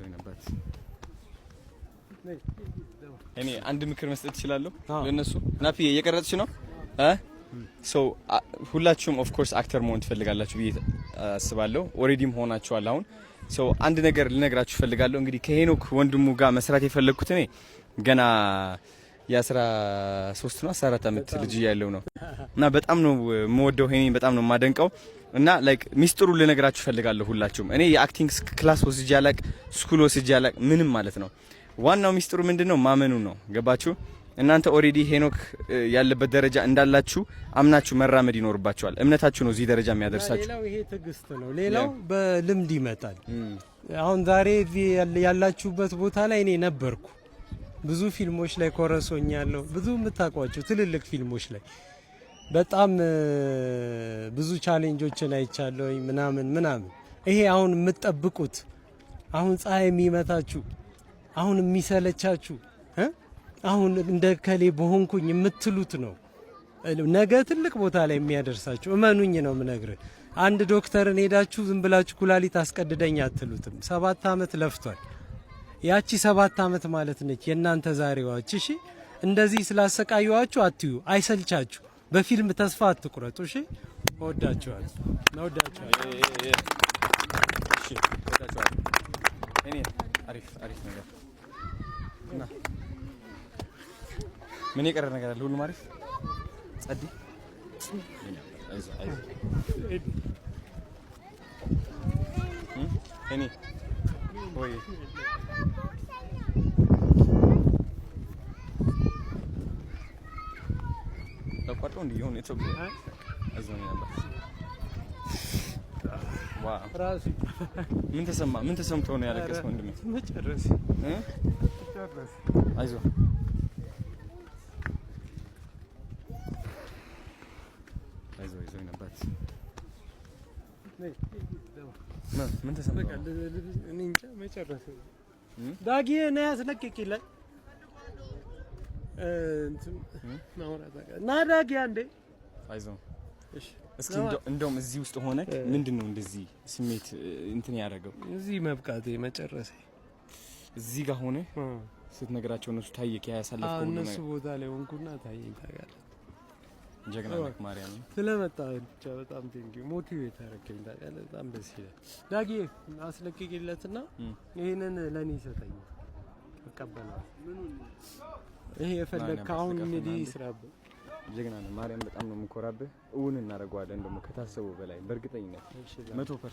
ይዞኝበት እኔ አንድ ምክር መስጠት እችላለሁ ለነሱ ናፊ እየቀረጽሽ ነው ሶ ሁላችሁም ኦፍ ኮርስ አክተር መሆን ትፈልጋላችሁ ብዬ አስባለሁ ኦሬዲም ሆናችኋል አሁን ሶ አንድ ነገር ልነግራችሁ ፈልጋለሁ እንግዲህ ከሄኖክ ወንድሙ ጋር መስራት የፈለኩት እኔ ገና የ13 ነው 14 አመት ልጅ ያለው ነው እና በጣም ነው የምወደው ሄኔን በጣም ነው የማደንቀው እና ላይክ ሚስጥሩ ልነግራችሁ ፈልጋለሁ ሁላችሁም እኔ የአክቲንግ ክላስ ወስጄ አላቅ ስኩል ወስጄ አላቅ ምንም ማለት ነው ዋናው ሚስጥሩ ምንድነው ማመኑ ነው ገባችሁ እናንተ ኦሬዲ ሄኖክ ያለበት ደረጃ እንዳላችሁ አምናችሁ መራመድ ይኖርባችኋል እምነታችሁ ነው እዚህ ደረጃ የሚያደርሳችሁ ሌላው ይሄ ትግስት ነው ሌላው በልምድ ይመጣል አሁን ዛሬ ያላችሁበት ቦታ ላይ እኔ ነበርኩ ብዙ ፊልሞች ላይ ኮረሶኛለሁ ብዙ የምታውቋቸው ትልልቅ ፊልሞች ላይ በጣም ብዙ ቻሌንጆችን አይቻለሁ ምናምን ይሄ አሁን የምትጠብቁት አሁን ፀሐይ የሚመታችሁ አሁን የሚሰለቻችሁ አሁን እንደ ከሌ በሆንኩኝ የምትሉት ነው ነገ ትልቅ ቦታ ላይ የሚያደርሳችሁ እመኑኝ ነው ምነግርህ አንድ ዶክተርን ሄዳችሁ ዝም ብላችሁ ኩላሊት አስቀድደኝ አትሉትም 7 አመት ለፍቷል ያቺ 7 አመት ማለት ነች የናንተ ዛሬዋች እሺ እንደዚህ ስላሰቃዩዋችሁ አትዩ አይሰልቻችሁ በፊልም ተስፋ አትቁረጡ እሺ ወዳችኋል እሺ ወዳችኋል እኔ አሪፍ ነገር እና ምን ይቀር ነገር አለ ሁሉ ማሪፍ ጸዲ አይዞ እኔ ወይ ተቋርጦ እንዴ ይሁን እቶ አዘን ነበር ዋው ራሲ ምን ተሰምቶ ነው ያለቀስከው ወንድሜ መጨረስ አይዞ ነበር ምን ተሰምቶ እኔ እንጃ መጨረስ ዳጊ ነው ያስለቅቂልኝ እንትን ማውራታ እና ዳጊ አንዴ አይዞ እሺ እስኪ እንደውም እዚህ ውስጥ ሆነ ምንድነው እንደዚህ ስሜት እንትን ያደረገው እዚህ መብቃቴ መጨረሴ እዚህ ጋር ሆነ ስትነግራቸው እነሱ ታየክ ያሳለፈው ነው እነሱ ቦታ ላይ ሆንኩና ታየኝ ታውቃለህ ጀግና ነክ ማርያም ስለመጣ ብቻ በጣም ቴንኪው ሞቲቬት አደረገኝ ታውቃለህ በጣም ደስ ይላል ዳጊ አስለቅቂለትና ይሄንን ለኔ ይሰጠኝ ተቀበለው ይሄ የፈለክ አሁን እንግዲህ ይስራብ ጀግና ነህ ማርያም በጣም ነው የምኮራብህ እውን እናደርገዋለን ደግሞ ከታሰበው በላይ በእርግጠኝነት 100%